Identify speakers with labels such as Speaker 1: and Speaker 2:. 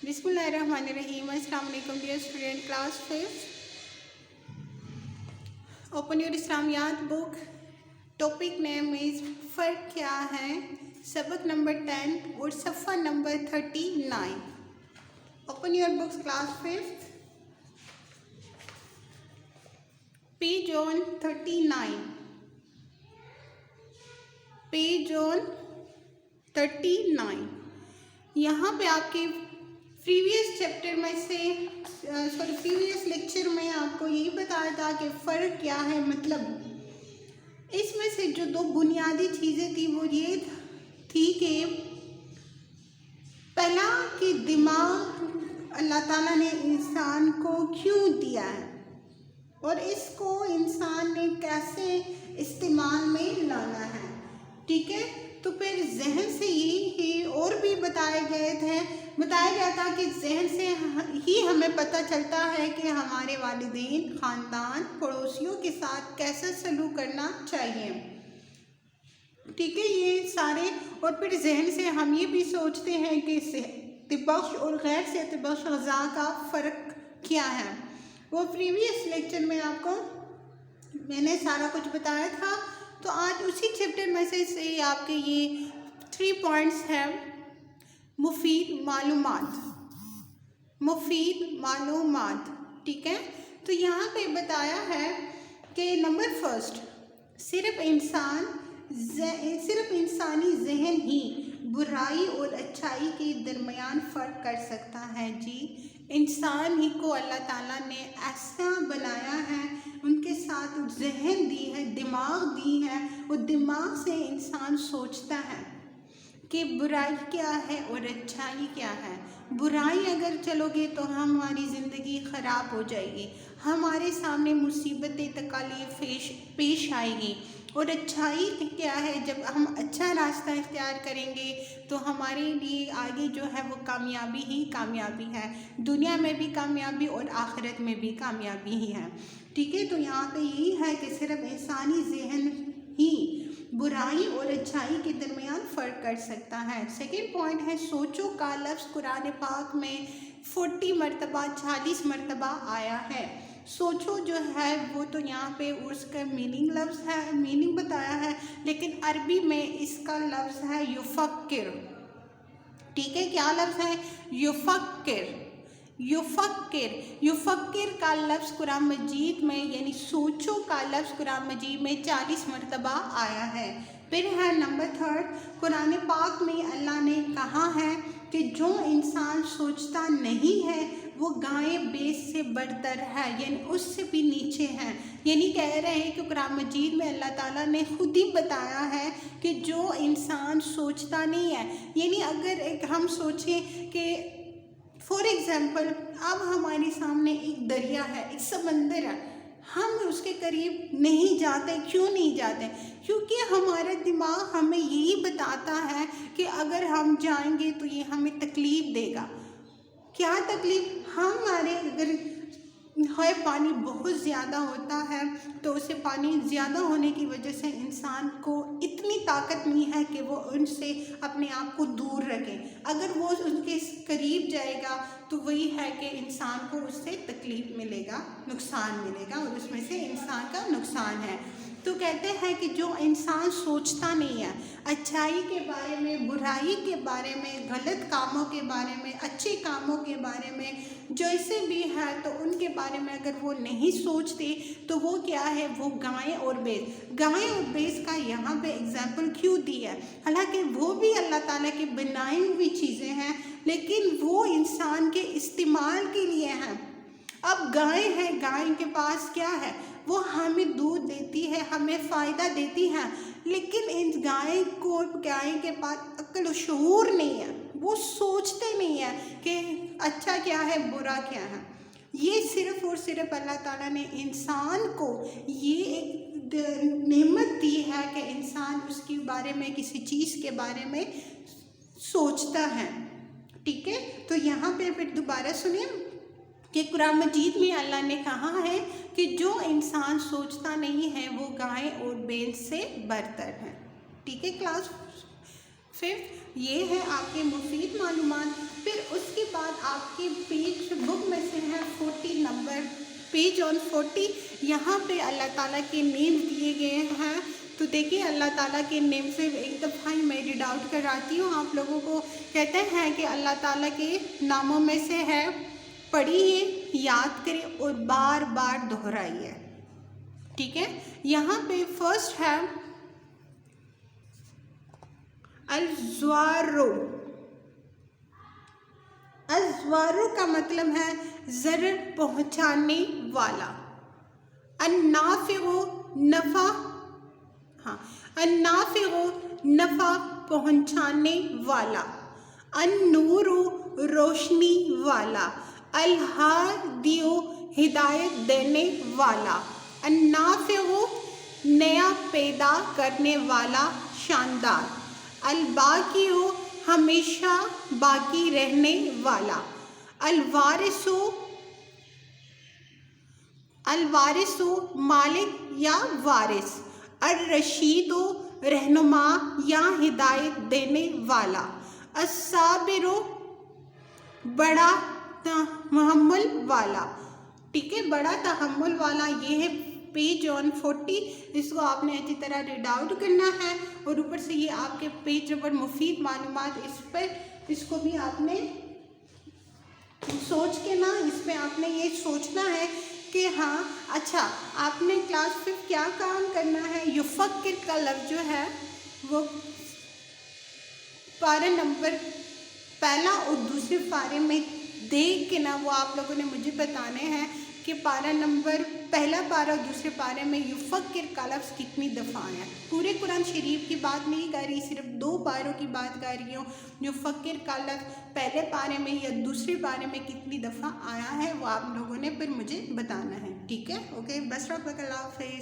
Speaker 1: Bismillahirrahmanirrahim. Assalamu alaikum dear student, class 5th. Open your Islamiyat book. Topic name is फ़र्क क्या है, सबक number 10 और सफ़ा number 39. Open your books, class 5th. Page on 39. Page on 39. यहाँ पे आपके प्रीवियस चैप्टर में से प्रीवियस लेक्चर में आपको यही बताया था कि फ़र्क क्या है। मतलब इसमें से जो दो बुनियादी चीज़ें थी वो ये थी कि पहला कि दिमाग अल्लाह ताला ने इंसान को क्यों दिया है और इसको इंसान ने कैसे इस्तेमाल में लाना है। ठीक है, तो फिर जहन से ही और भी बताया गया था कि जहन से ही हमें पता चलता है कि हमारे वालिदैन, ख़ानदान, पड़ोसियों के साथ कैसा सलूक करना चाहिए। ठीक है, ये सारे। और फिर जहन से हम ये भी सोचते हैं कि सेहतबख्श और गैर सेहतबख्श ग़िज़ा का फ़र्क क्या है। वो प्रीवियस लेक्चर में आपको मैंने सारा कुछ बताया था। तो आज उसी चैप्टर में से आपके ये 3 पॉइंट्स हैं। मुफीद मालूमात। ठीक है, तो यहाँ पे बताया है कि नंबर फर्स्ट, सिर्फ इंसानी जहन ही बुराई और अच्छाई के दरमियान फ़र्क कर सकता है। जी, इंसान ही को अल्लाह ताला ने ऐसा बनाया है, उनके साथ जहन दी है, दिमाग दी है, और दिमाग से इंसान सोचता है कि बुराई क्या है और अच्छाई क्या है। बुराई अगर चलोगे तो हमारी ज़िंदगी ख़राब हो जाएगी, हमारे सामने मुसीबतें तकलीफ पेश आएगी। और अच्छाई क्या है, जब हम अच्छा रास्ता इख्तियार करेंगे तो हमारे लिए आगे जो है वो कामयाबी ही कामयाबी है, दुनिया में भी कामयाबी और आखिरत में भी कामयाबी ही है। ठीक है, तो यहाँ पे यही है कि सिर्फ इंसानी जहन ही बुराई और अच्छाई के दरमियान फ़र्क कर सकता है। सेकंड पॉइंट है, सोचो का लफ्ज़ कुरान पाक में 40 मरतबा आया है। सोचो जो है वो तो यहाँ पे उसका मीनिंग लफ्ज़ है, मीनिंग बताया है, लेकिन अरबी में इसका लफ्ज़ है युफ़क्किर। ठीक है, क्या लफ्ज़ है? युफ़क्किर का लफ्ज़ कुरान मजीद में, यानी सोचो का लफ्ज़ कुरान मजीद में 40 मरतबा आया है। फिर है नंबर थर्ड, कुरान पाक में अल्लाह ने कहा है कि जो इंसान सोचता नहीं है वो गाय भैंस से बढ़तर है, यानी उससे भी नीचे है। यानी कह रहे हैं कि कुरान मजीद में अल्लाह ताला ने खुद ही बताया है कि जो इंसान सोचता नहीं है, यानी अगर हम सोचें कि फॉर एग्ज़ाम्पल अब हमारे सामने एक दरिया है, एक समंदर है, हम उसके करीब नहीं जाते। क्यों नहीं जाते? क्योंकि हमारा दिमाग हमें यही बताता है कि अगर हम जाएंगे तो ये हमें तकलीफ़ देगा। क्या तकलीफ़? हमारे अगर पानी बहुत ज़्यादा होता है तो उसे पानी ज़्यादा होने की वजह से इंसान को इतनी ताकत नहीं है कि वो उनसे अपने आप को दूर रखे। अगर वो उनके करीब जाएगा तो वही है कि इंसान को उससे तकलीफ़ मिलेगा, नुकसान मिलेगा, और उसमें से इंसान का नुकसान है। तो कहते हैं कि जो इंसान सोचता नहीं है अच्छाई के बारे में, बुराई के बारे में, गलत कामों के बारे में, अच्छे कामों के बारे में, जैसे भी है तो उनके बारे में अगर वो नहीं सोचते तो वो क्या है, वो गाय और भैंस का यहाँ पे एग्जाम्पल क्यों दिया है? हालांकि वो भी अल्लाह ताला की बनाई हुई चीज़ें हैं, लेकिन वो इंसान के इस्तेमाल के लिए हैं। अब गाय है, गाय के पास क्या है, वो हमें दूध देती है, हमें फ़ायदा देती है, लेकिन इन गाय के पास अक्ल शऊर नहीं है, वो सोचते नहीं है कि अच्छा क्या है, बुरा क्या है। ये सिर्फ़ और सिर्फ अल्लाह ताला ने इंसान को ये एक नेमत दी है कि इंसान उसके बारे में, किसी चीज़ के बारे में सोचता है। ठीक है, तो यहाँ पे फिर दोबारा सुनिए कि कुरान मजीद में अल्लाह ने कहा है कि जो इंसान सोचता नहीं है वो गाय और भैंस से बढ़तर है। ठीक है, क्लास 5th ये है आपके मुफीद मालूमात। फिर उसके बाद आप آپ کے पेज बुक में से है 40 नंबर, पेज ऑन 40। यहाँ पे अल्लाह ताला के नेम दिए गए हैं। तो देखिए अल्लाह ताला के नेम से एक दफ़ा ही मैं रीड आउट कराती हूँ आप लोगों को। कहते हैं कि अल्लाह ताला के नामों में से है, पढ़िए, याद करिए और बार बार दोहराइए। ठीक है, यहाँ पे फर्स्ट है अल-ज़्वारो। अल-ज़्वारो का मतलब है ज़रर पहुँचाने वाला। अन्नाफ़िउ नफ़ा, हाँ, अन्नाफ़िउ नफ़ा पहुँचाने वाला। अन्नूरु रोशनी वाला। अल-हादियो हिदायत देने वाला। अन्नाफ़िउ नया पैदा करने वाला, शानदार। अल-बाक़िउ हमेशा बाकी रहने वाला। अल-वारिसु, अल-वारिसु मालिक या वारिस। अर-रशीदु रहनुमा या हिदायत देने वाला। अस-साबिरु बड़ा तहम्मुल वाला। ठीक है, बड़ा तहम्मुल वाला। ये है पेज ऑन 40। इसको आपने अच्छी तरह रीड आउट करना है और ऊपर से ये आपके पेज पर मुफीद मालूमात इस पर, इसको भी आपने सोच के ना, इसमें आपने ये सोचना है कि हाँ अच्छा आपने क्लास 5 क्या काम करना है। युफ़क्किर का लफ्ज़ जो है वो पारा नंबर पहला और दूसरे पारे में देख के ना वो आप लोगों ने मुझे बताने हैं कि पारा नंबर पहला पारा और दूसरे पारे में युफ़क्किर का लफ्ज़ कितनी दफ़ा आया। पूरे कुरान शरीफ की बात नहीं कर रही, सिर्फ 2 पारों की बात कर रही हूँ। युफ़क्किर का लफ्ज़ पहले पारे में या दूसरे पारे में कितनी दफ़ा आया है वो आप लोगों ने फिर मुझे बताना है। ठीक है, ओके, बस रब, अल्लाह हाफ़िज़।